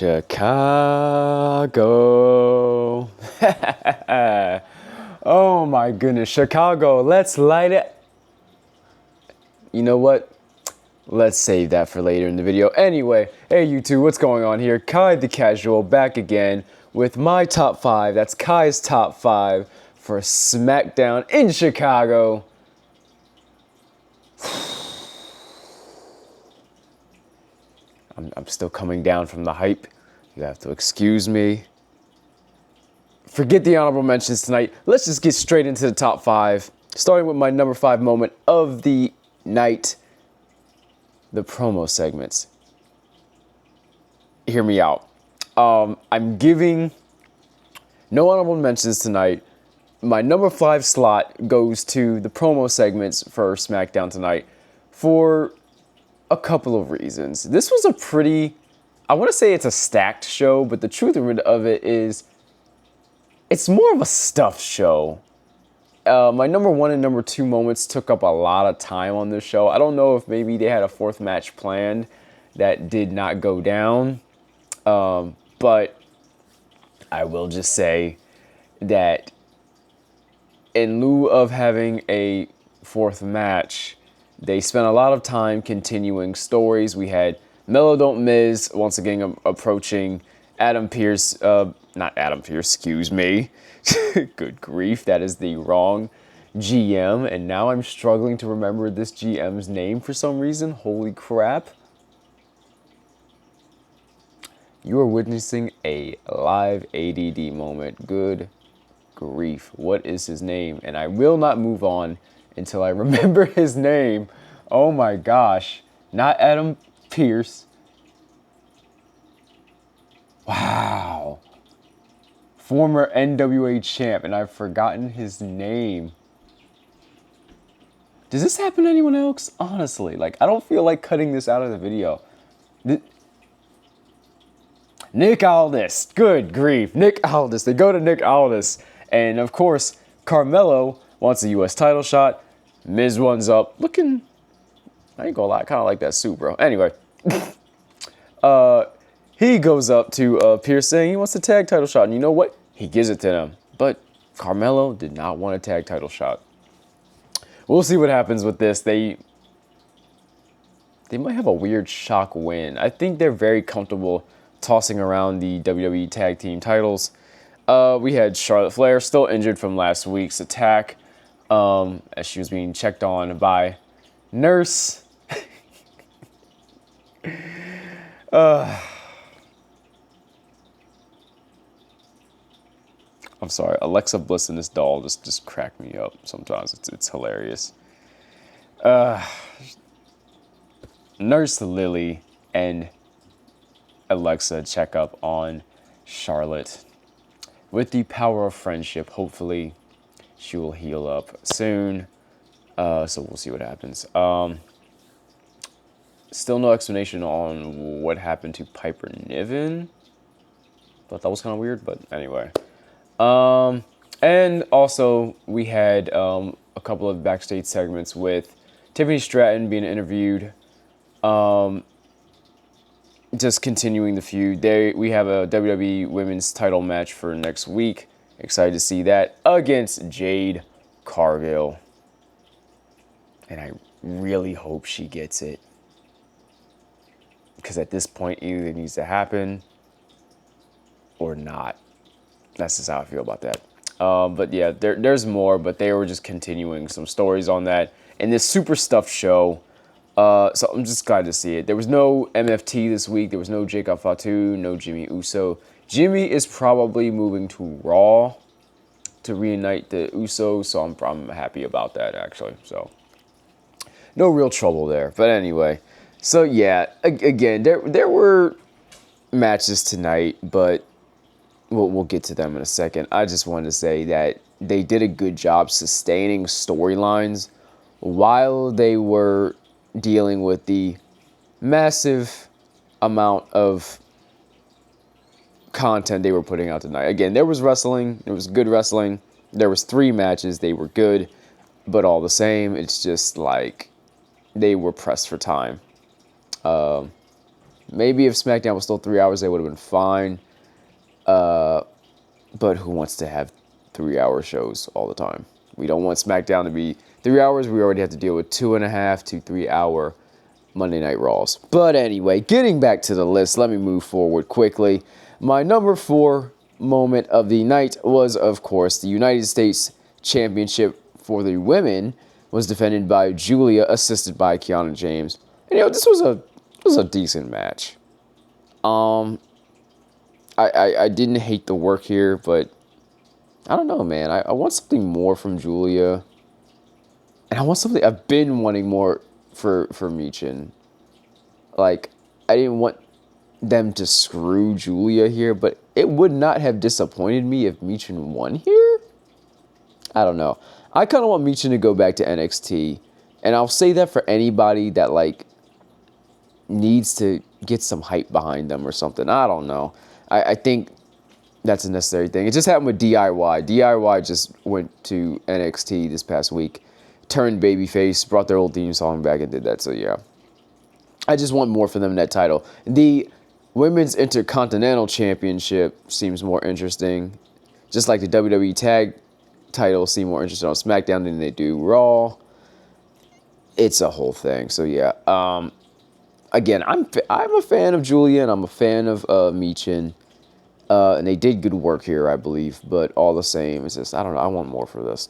Chicago. Oh my goodness, Chicago, let's light it. You know what? Let's save that for later in the video. Anyway, hey YouTube, what's going on here? Kai the Casual back again with my top 5. That's Kai's top 5 for SmackDown in Chicago. I'm still coming down from the hype. You have to excuse me. Forget the honorable mentions tonight. Let's just get straight into the top 5. Starting with my number 5 moment of the night. The promo segments. Hear me out. I'm giving no honorable mentions tonight. My number 5 slot goes to the promo segments for SmackDown tonight for a couple of reasons. This was a pretty, I want to say it's a stacked show, but the truth of it is it's more of a stuffed show. My number 1 and number 2 moments took up a lot of time on this show. I don't know if maybe they had a 4th match planned that did not go down. But I will just say that in lieu of having a 4th match, they spent a lot of time continuing stories. We had Mellow Don't Miz once again approaching Adam Pearce, not Adam Pearce, excuse me. Good grief, that is the wrong GM. And now I'm struggling to remember this GM's name for some reason. Holy crap. You are witnessing a live ADD moment. Good grief. What is his name? And I will not move on until I remember his name. Oh my gosh. Not Adam Pearce. Wow. Former NWA champ, and I've forgotten his name. Does this happen to anyone else? Honestly, like, I don't feel like cutting this out of the video. Nick Aldis. Good grief. Nick Aldis. They go to Nick Aldis. And, of course, Carmelo wants a U.S. title shot. Miz runs up. Looking, I ain't gonna lie, kind of like that suit, bro. Anyway. He goes up to Pearce saying he wants a tag title shot. And you know what? He gives it to them. But Carmelo did not want a tag title shot. We'll see what happens with this. They might have a weird shock win. I think they're very comfortable tossing around the WWE Tag Team titles. We had Charlotte Flair, still injured from last week's attack, as she was being checked on by Nurse. I'm sorry, Alexa Bliss and this doll just crack me up sometimes. It's hilarious. Nurse Lily and Alexa check up on Charlotte. With the power of friendship, hopefully she will heal up soon. So we'll see what happens. Still no explanation on what happened to Piper Niven. Thought that was kind of weird, but anyway. And also we had a couple of backstage segments with Tiffany Stratton being interviewed. Just continuing the feud. We have a WWE Women's title match for next week. Excited to see that against Jade Cargill. And I really hope she gets it. Because at this point, either it needs to happen or not. That's just how I feel about that. But yeah, there's more, but they were just continuing some stories on that. And this super stuffed show. So I'm just glad to see it. There was no MFT this week. There was no Jacob Fatu, no Jimmy Uso. Jimmy is probably moving to Raw to reunite the Usos, so I'm happy about that, actually. So no real trouble there. But anyway, so yeah, again, there were matches tonight, but we'll get to them in a second. I just wanted to say that they did a good job sustaining storylines while they were dealing with the massive amount of content they were putting out tonight. Again, there was wrestling. It was good wrestling. There was 3 matches. They were good, but all the same, it's just like they were pressed for time. Maybe if SmackDown was still 3 hours, they would have been fine. But who wants to have 3-hour shows all the time? We don't want SmackDown to be 3 hours. We already have to deal with 2.5 to 3 hour Monday Night Raws. But anyway, getting back to the list, let me move forward quickly. My number 4 moment of the night was, of course, the United States Championship for the women was defended by Julia, assisted by Kiana James. And this was a decent match. I didn't hate the work here, but I don't know, man. I want something more from Julia. And I want something I've been wanting more for Michin. Like, I didn't want them to screw Julia here, but it would not have disappointed me if Michin won here. I don't know. I kind of want Michin to go back to NXT. And I'll say that for anybody that, like, needs to get some hype behind them or something. I don't know. I think that's a necessary thing. It just happened with DIY. DIY just went to NXT this past week, turned babyface, brought their old theme song back and did that. So, yeah. I just want more for them in that title. The Women's Intercontinental Championship seems more interesting. Just like the WWE Tag title seem more interesting on SmackDown than they do Raw. It's a whole thing. So, yeah. Again, I'm a fan of Julia and I'm a fan of Michin. And they did good work here, I believe. But all the same, it's just, I don't know. I want more for this.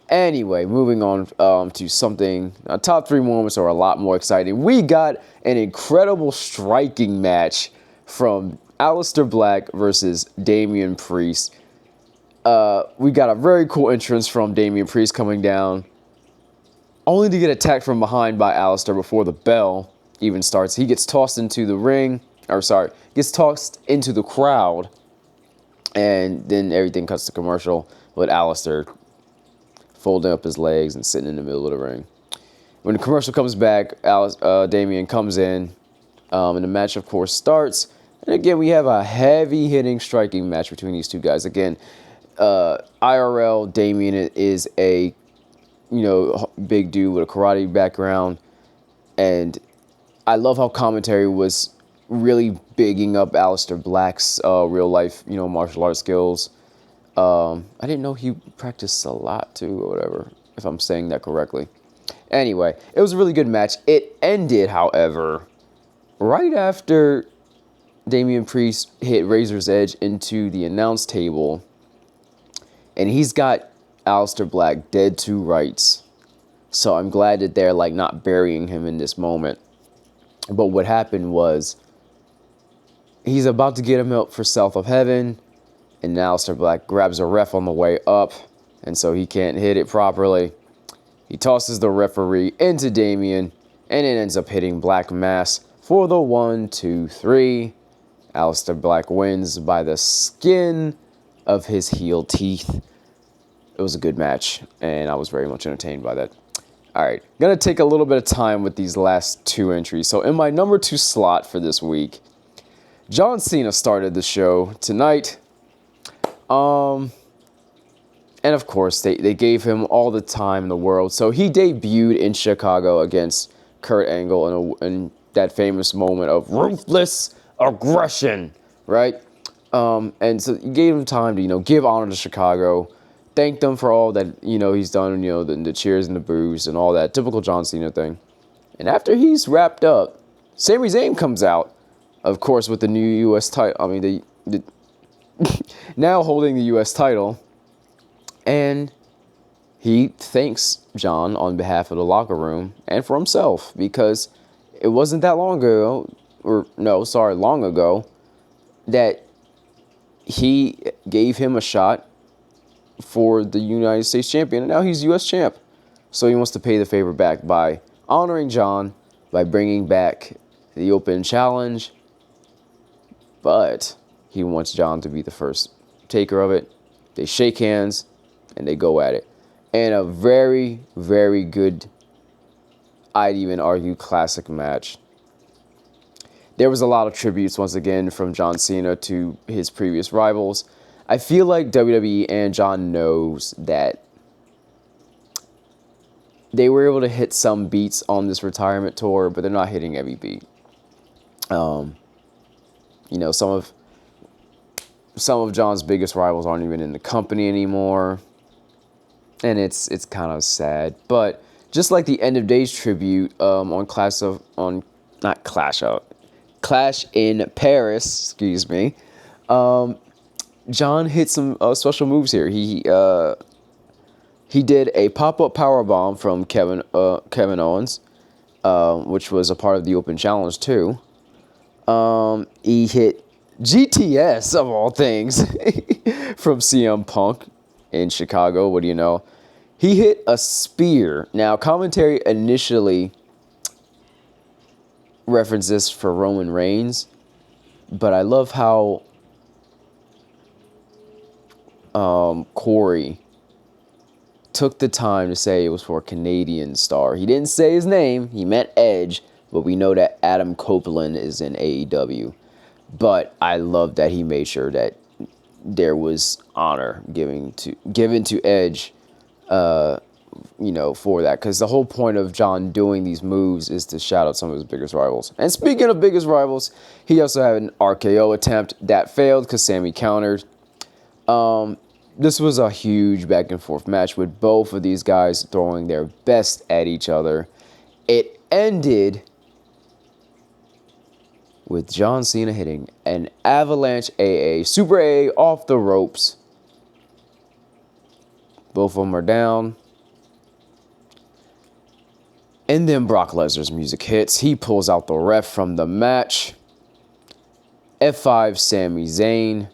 Anyway, moving on to something. Top 3 moments are a lot more exciting. We got an incredible striking match from Aleister Black versus Damian Priest. We got a very cool entrance from Damian Priest coming down, only to get attacked from behind by Aleister before the bell even starts. He gets tossed into the ring. Gets tossed into the crowd, and then everything cuts to commercial with Aleister folding up his legs and sitting in the middle of the ring. When the commercial comes back, Damian comes in, and the match, of course, starts. And again, we have a heavy-hitting striking match between these two guys. Again, IRL, Damian is a big dude with a karate background, and I love how commentary was really bigging up Aleister Black's real life, martial arts skills. I didn't know he practiced a lot too, or whatever, if I'm saying that correctly. Anyway, it was a really good match. It ended, however, right after Damian Priest hit Razor's Edge into the announce table, and he's got Aleister Black dead to rights. So I'm glad that they're not burying him in this moment. But what happened was, he's about to get him up for South of Heaven, and Aleister Black grabs a ref on the way up, and so he can't hit it properly. He tosses the referee into Damian, and it ends up hitting Black Mass for the 1, 2, 3. Aleister Black wins by the skin of his heel teeth. It was a good match, and I was very much entertained by that. All right, gonna take a little bit of time with these last 2 entries. So in my number 2 slot for this week, John Cena started the show tonight. And of course, they gave him all the time in the world. So he debuted in Chicago against Kurt Angle in that famous moment of ruthless aggression, right? And so he gave him time to, give honor to Chicago, thank them for all that, he's done, the cheers and the boos and all that typical John Cena thing. And after he's wrapped up, Sami Zayn comes out, of course, with the new U.S. title. I mean, the now holding the U.S. title. And he thanks John on behalf of the locker room and for himself, because it wasn't that long ago, long ago, that he gave him a shot for the United States champion, and now he's U.S. champ. So he wants to pay the favor back by honoring John, by bringing back the open challenge, but he wants John to be the first taker of it. They shake hands, and they go at it. And a very, very good, I'd even argue, classic match. There was a lot of tributes, once again, from John Cena to his previous rivals. I feel like WWE and John knows that they were able to hit some beats on this retirement tour, but they're not hitting every beat. You know, some of John's biggest rivals aren't even in the company anymore, and it's kind of sad. But just like the end of days tribute Clash in Paris, excuse me. John hit some special moves here. He did a pop-up power bomb from Kevin Owens, which was a part of the Open Challenge too. He hit GTS of all things from CMPunk in Chicago. What do you know? He hit a spear. Now, commentary initially referenced this for Roman Reigns, but I love how Corey took the time to say it was for a Canadian star. He didn't say his name. He meant Edge, but we know that Adam Copeland is in AEW. But I love that he made sure that there was honor given to Edge, for that. Because the whole point of John doing these moves is to shout out some of his biggest rivals. And speaking of biggest rivals, he also had an RKO attempt that failed because Sammy countered. This was a huge back and forth match with both of these guys throwing their best at each other. It ended with John Cena hitting an avalanche AA, Super AA off the ropes. Both of them are down. And then Brock Lesnar's music hits. He pulls out the ref from the match. F5 Sami Zayn.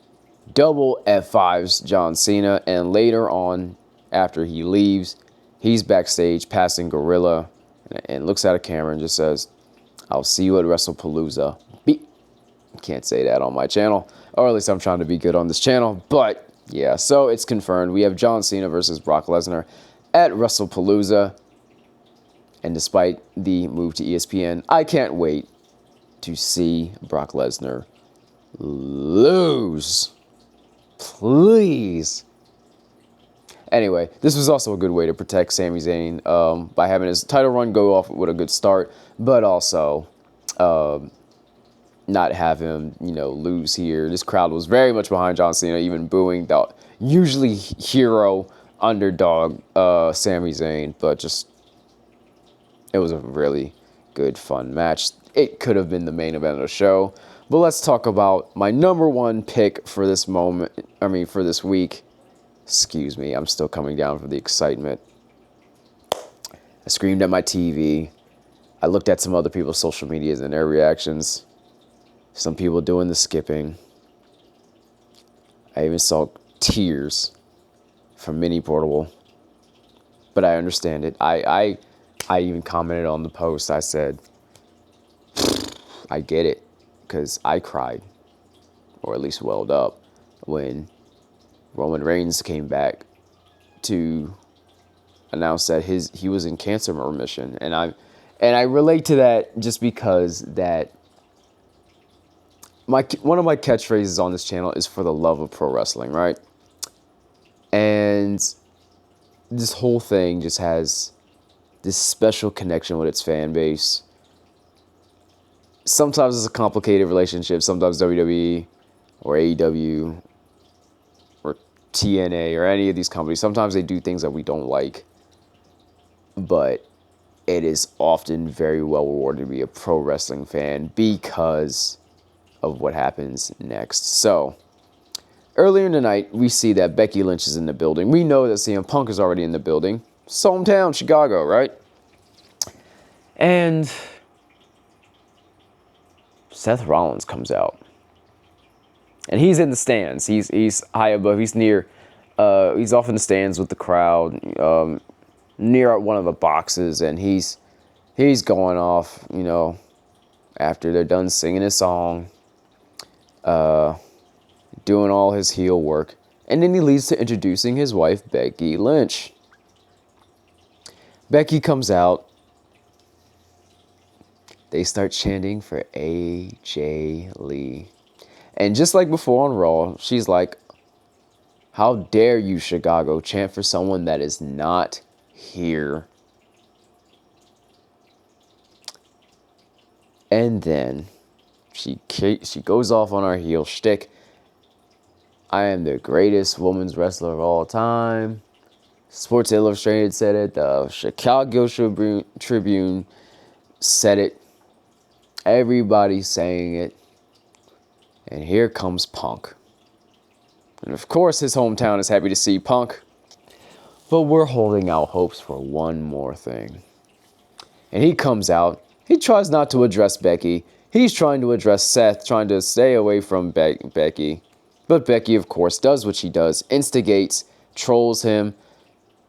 Double F5s John Cena. And later on, after he leaves, he's backstage passing Gorilla and looks at a camera and just says, "I'll see you at WrestlePalooza." Can't say that on my channel, or at least I'm trying to be good on this channel. But yeah, so it's confirmed. We have John Cena versus Brock Lesnar at WrestlePalooza. And despite the move to ESPN, I can't wait to see Brock Lesnar lose. Please. Anyway, this was also a good way to protect Sami Zayn by having his title run go off with a good start, but also not have him, lose here. This crowd was very much behind John Cena, even booing the usually hero underdog Sami Zayn, but just it was a really good, fun match. It could have been the main event of the show, but let's talk about my number one pick for this for this week. Excuse me, I'm still coming down from the excitement. I screamed at my TV. I looked at some other people's social medias and their reactions. Some people doing the skipping. I even saw tears from Mini Portable. But I understand it. I even commented on the post. I said, I get it. Because I cried. Or at least welled up. When Roman Reigns came back to announce that he was in cancer remission. And I relate to that just because that one of my catchphrases on this channel is for the love of pro wrestling, right? And this whole thing just has this special connection with its fan base. Sometimes it's a complicated relationship. Sometimes WWE or AEW or TNA or any of these companies, sometimes they do things that we don't like. But it is often very well rewarded to be a pro wrestling fan because of what happens next. So, earlier in the night, we see that Becky Lynch is in the building. We know that CMPunk is already in the building. It's hometown, Chicago, right? And Seth Rollins comes out. And he's in the stands. He's high above. He's near. He's off in the stands with the crowd, near one of the boxes, and he's going off. After they're done singing his song, doing all his heel work, and then he leads to introducing his wife, Becky Lynch. Becky comes out. They start chanting for AJLee. And just like before on Raw, she's like, "How dare you, Chicago, chant for someone that is not here." And then She goes off on her heel shtick. I am the greatest women's wrestler of all time. Sports Illustrated said it. The Chicago Tribune said it. Everybody's saying it. And here comes Punk. And of course his hometown is happy to see Punk. But we're holding out hopes for one more thing. And he comes out. He tries not to address Becky. He's trying to address Seth, trying to stay away from Becky. But Becky, of course, does what she does. Instigates, trolls him,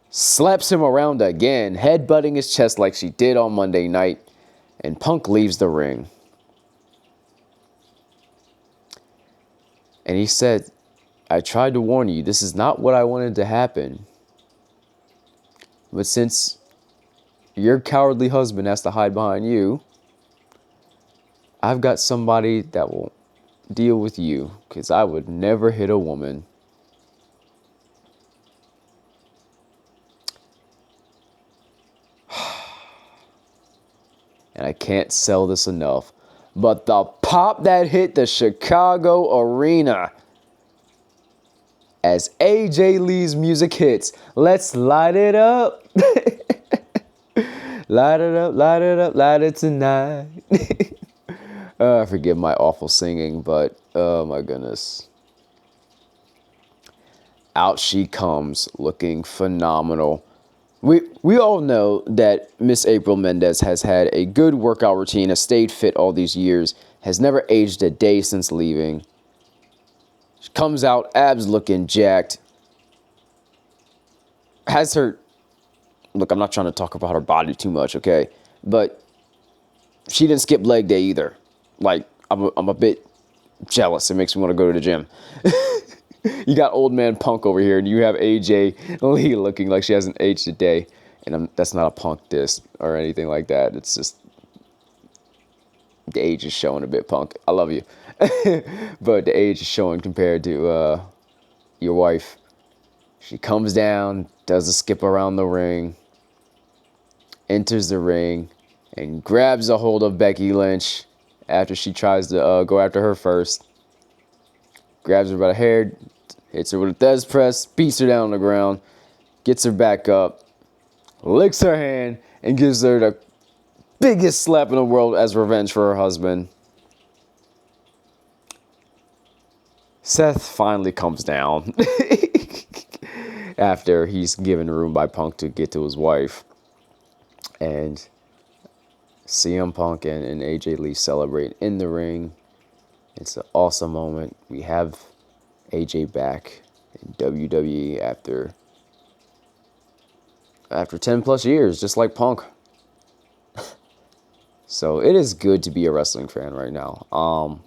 slaps him around again, headbutting his chest like she did on Monday night. And Punk leaves the ring. And he said, I tried to warn you, this is not what I wanted to happen. But since your cowardly husband has to hide behind you, I've got somebody that will deal with you, because I would never hit a woman. And I can't sell this enough, but the pop that hit the Chicago arena as AJLee's music hits. Let's light it up. Light it up, light it up, light it tonight. Forgive my awful singing, but oh my goodness. Out she comes, looking phenomenal. We all know that Miss April Mendez has had a good workout routine, has stayed fit all these years, has never aged a day since leaving. She comes out, abs looking jacked. Has her... Look, I'm not trying to talk about her body too much, okay? But she didn't skip leg day either. Like, I'm a bit jealous. It makes me want to go to the gym. You got old man Punk over here, and you have AJLee looking like she hasn't aged a day. And that's not a Punk diss or anything like that. It's just the age is showing a bit, Punk. I love you. But the age is showing compared to your wife. She comes down, does a skip around the ring, enters the ring, and grabs a hold of Becky Lynch after she tries to go after her first. Grabs her by the hair, hits her with a Thez press, beats her down on the ground, gets her back up, licks her hand, and gives her the biggest slap in the world as revenge for her husband. Seth finally comes down after he's given room by Punk to get to his wife. And CMPunk and AJLee celebrate in the ring. It's an awesome moment. We have AJ back in WWE after 10 plus years, just like Punk. So it is good to be a wrestling fan right now.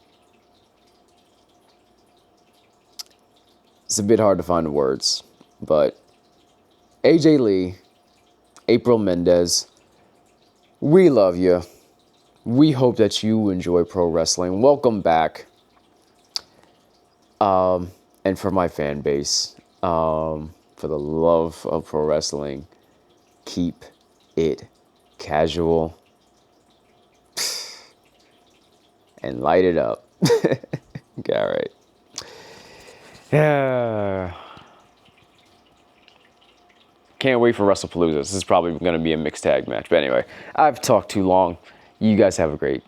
It's a bit hard to find the words, but AJLee, April Mendez, we love you. We hope that you enjoy pro wrestling. Welcome back. And for my fan base, for the love of pro wrestling, keep it casual and light it up. Okay, all right. Yeah. Can't wait for WrestlePalooza. This is probably going to be a mixed tag match. But anyway, I've talked too long. You guys have a great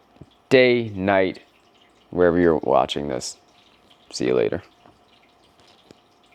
day, night, wherever you're watching this. See you later.